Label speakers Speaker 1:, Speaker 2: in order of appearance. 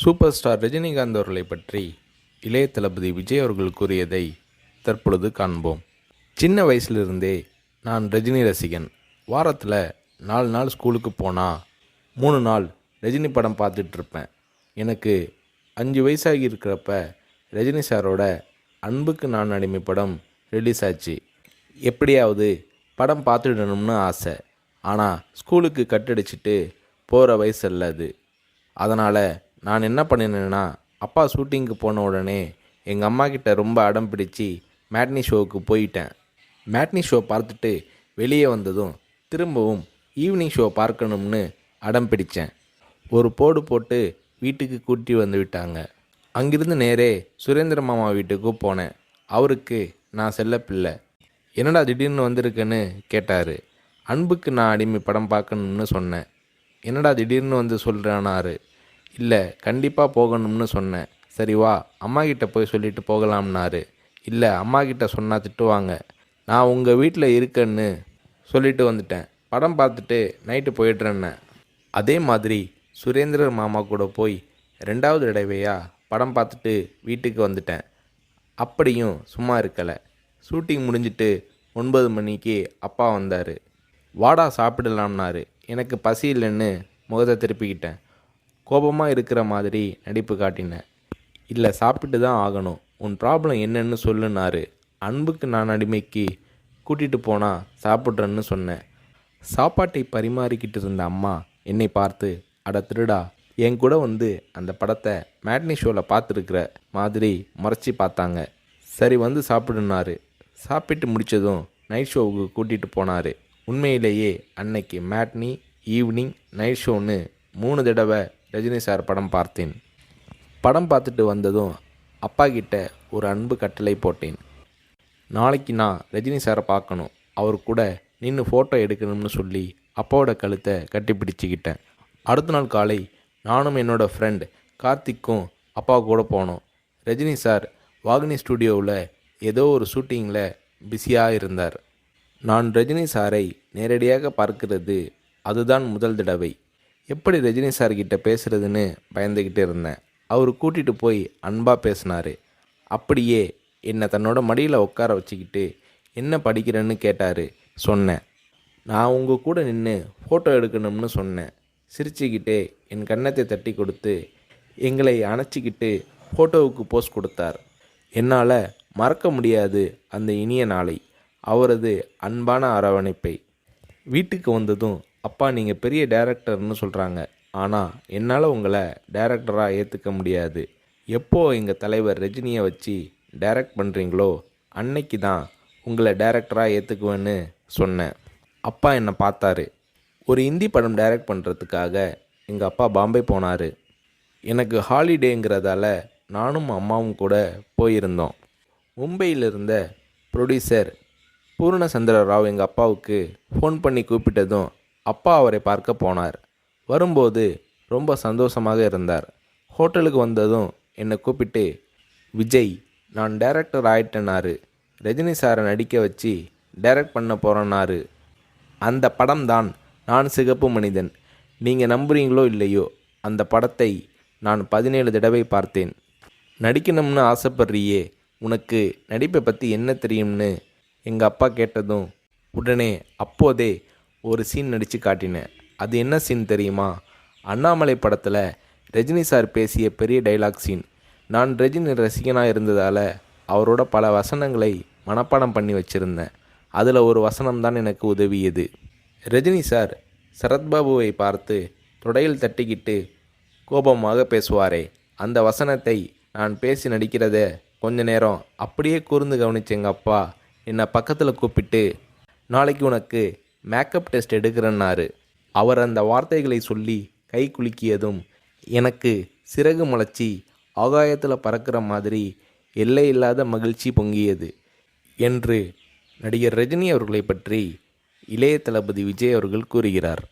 Speaker 1: Super star Rajinikanth அவர்களை பற்றி இளைய தளபதி விஜய் அவர்கள் கூறியதை தற்பொழுது காண்போம். சின்ன வயசுலிருந்தே நான் ரஜினி ரசிகன். வாரத்தில் 4 நாள் ஸ்கூலுக்கு போனால் 3 நாள் ரஜினி படம் பார்த்துட்ருப்பேன். எனக்கு 5 வயசாகி இருக்கிறப்ப ரஜினி சாரோட அன்புக்கு நான் அடிமை படம் ரிலீஸ் ஆச்சு. எப்படியாவது படம் பார்த்துடணும்னு ஆசை. ஆனால் ஸ்கூலுக்கு கட்டடிச்சிட்டு போகிற வயசு அல்ல அது. அதனால் நான் என்ன பண்ணினேன்னா, அப்பா ஷூட்டிங்க்கு போன உடனே எங்கள் அம்மா கிட்ட ரொம்ப அடம் பிடிச்சி மேட்னி ஷோவுக்கு போயிட்டேன். மேட்னி ஷோ பார்த்துட்டு வெளியே வந்ததும் திரும்பவும் ஈவினிங் ஷோ பார்க்கணும்னு அடம் பிடித்தேன். ஒரு போடு போட்டு வீட்டுக்கு கூட்டி வந்து விட்டாங்க. அங்கிருந்து நேரே சுரேந்திர மாமா வீட்டுக்கு போனேன். அவருக்கு நான் செல்லப்பிள்ளை. என்னடா திடீர்னு வந்திருக்கேன்னு கேட்டார். அன்புக்கு நான் அடிமை படம் பார்க்கணும்னு சொன்னேன். என்னடா திடீர்னு வந்து சொல்கிறானாரு. இல்லை, கண்டிப்பாக போகணும்னு சொன்னேன். சரி வா, அம்மா கிட்ட போய் சொல்லிட்டு போகலாம்னாரு. இல்லை, அம்மா கிட்ட சொன்னால் திட்டுவாங்க. நான் உங்கள் வீட்டில் இருக்கேன்னு சொல்லிட்டு வந்துட்டேன். படம் பார்த்துட்டு நைட்டு போயிடுறேன்னு. அதே மாதிரி சுரேந்திரர் மாமா கூட போய் 2வது தடவையாக படம் பார்த்துட்டு வீட்டுக்கு வந்துட்டேன். அப்படியும் சும்மா இருக்கலை. ஷூட்டிங் முடிஞ்சிட்டு 9 மணிக்கு அப்பா வந்தார். வாடா சாப்பிடலாம்னாரு. எனக்கு பசி இல்லைன்னு முகத்தை திருப்பிக்கிட்டேன். கோபமாக இருக்கிற மாதிரி நடிப்பு காட்டினேன். இல்லை, சாப்பிட்டு தான் ஆகணும். உன் ப்ராப்ளம் என்னன்னு சொல்லுனாரு. அன்புக்கு நான் அடிமைக்கு கூட்டிகிட்டு போனால் சாப்பிட்றேன்னு சொன்னேன். சாப்பாட்டை பரிமாறிக்கிட்டு இருந்த அம்மா என்னை பார்த்து, அட திருடா, என் கூட வந்து அந்த படத்தை மேட்னி ஷோவில் பார்த்துருக்குற மாதிரி முறைச்சி பார்த்தாங்க. சரி வந்து சாப்பிடுனாரு. சாப்பிட்டு முடித்ததும் நைட் ஷோவுக்கு கூட்டிகிட்டு போனார். உண்மையிலேயே அன்னைக்கு மேட்னி, ஈவினிங், நைட் ஷோன்னு 3 தடவை ரஜினி சார் படம் பார்த்தேன். படம் பார்த்துட்டு வந்ததும் அப்பா கிட்ட ஒரு அன்பு கட்டளை போட்டேன். நாளைக்கு நான் ரஜினி சாரை பார்க்கணும், அவர் கூட நின்று ஃபோட்டோ எடுக்கணும்னு சொல்லி அப்பாவோட கழுத்தை கட்டி பிடிச்சிக்கிட்டேன். அடுத்த நாள் காலை நானும் என்னோடய ஃப்ரெண்ட் கார்த்திக்கும் அப்பா கூட போனோம். ரஜினி சார் வாகினி ஸ்டுடியோவில் ஏதோ ஒரு ஷூட்டிங்கில் பிஸியாக இருந்தார். நான் ரஜினி சாரை நேரடியாக பார்க்கிறது அதுதான் முதல் தடவை. எப்படி ரஜினி சார்கிட்ட பேசுகிறதுன்னு பயந்துக்கிட்டு இருந்தேன். அவர் கூட்டிகிட்டு போய் அன்பாக பேசினார். அப்படியே என்னை தன்னோட மடியில் உட்கார வச்சுக்கிட்டு என்ன படிக்கிறேன்னு கேட்டார். சொன்னேன், நான் உங்கள் கூட நின்று ஃபோட்டோ எடுக்கணும்னு சொன்னேன். சிரிச்சுக்கிட்டே என் கன்னத்தை தட்டி கொடுத்து எங்களை அணைச்சிக்கிட்டு ஃபோட்டோவுக்கு போஸ் கொடுத்தார். என்னால் மறக்க முடியாது அந்த இனிய நாளை, அவரது அன்பான அரவணைப்பை. வீட்டுக்கு வந்ததும், அப்பா நீங்கள் பெரிய டைரக்டர்னு சொல்கிறாங்க, ஆனால் என்னால் உங்களை டைரக்டராக ஏற்றுக்க முடியாது. எப்போ எங்கள் தலைவர் ரஜினியை வச்சு டைரக்ட் பண்ணுறீங்களோ அன்னைக்கு தான் உங்களை டைரக்டராக ஏற்றுக்குவேன்னு சொன்னேன். அப்பா என்னை பார்த்தாரு. ஒரு ஹிந்தி படம் டைரக்ட் பண்ணுறதுக்காக எங்கள் அப்பா பாம்பே போனார். எனக்கு ஹாலிடேங்கிறதால நானும் அம்மாவும் கூட போயிருந்தோம். மும்பையில் இருந்த ப்ரொடியூசர் பூர்ணச்சந்திர ராவ் எங்கள் அப்பாவுக்கு ஃபோன் பண்ணி கூப்பிட்டதும் அப்பா அவரை பார்க்க போனார். வரும்போது ரொம்ப சந்தோஷமாக இருந்தார். ஹோட்டலுக்கு வந்ததும் என்னை கூப்பிட்டு, விஜய், நான் டைரக்டர் ஆயிட்டேனாரு. ரஜினி சாரை நடிக்க வச்சு டைரக்ட் பண்ண போகிறேன்னாரு. அந்த படம் தான் நான் சிகப்பு மனிதன். நீங்கள் நம்புறீங்களோ இல்லையோ, அந்த படத்தை நான் 17 தடவை பார்த்தேன். நடிக்கணும்னு ஆசைப்படுறியே, உனக்கு நடிப்பை பற்றி என்ன தெரியும்னு எங்கள் அப்பா கேட்டதும் உடனே அப்போதே ஒரு சீன் நடித்து காட்டினேன். அது என்ன சீன் தெரியுமா? அண்ணாமலை படத்தில் ரஜினி சார் பேசிய பெரிய டைலாக் சீன். நான் ரஜினி ரசிகனாக இருந்ததால் அவரோட பல வசனங்களை மனப்பாடம் பண்ணி வச்சுருந்தேன். அதில் ஒரு வசனம் தான் எனக்கு உதவியது. ரஜினி சார் சரத்பாபுவை பார்த்து தொடையில் தட்டிக்கிட்டு கோபமாக பேசுவாரே, அந்த வசனத்தை நான் பேசி நடிக்கிறத கொஞ்ச நேரம் அப்படியே கூர்ந்து கவனிச்ச எங்கள் அப்பா என்னை பக்கத்தில் கூப்பிட்டு, நாளைக்கு உனக்கு மேக்கப் டெஸ்ட் எடுக்கிறேன்னாரு. அவர் அந்த வார்த்தைகளை சொல்லி கை குலுக்கியதும் எனக்கு சிறகு முளைச்சி ஆகாயத்தில் பறக்கிற மாதிரி எல்லையில்லாத மகிழ்ச்சி பொங்கியது என்று நடிகர் ரஜினி அவர்களை பற்றி இளைய தளபதி விஜய் அவர்கள் கூறுகிறார்.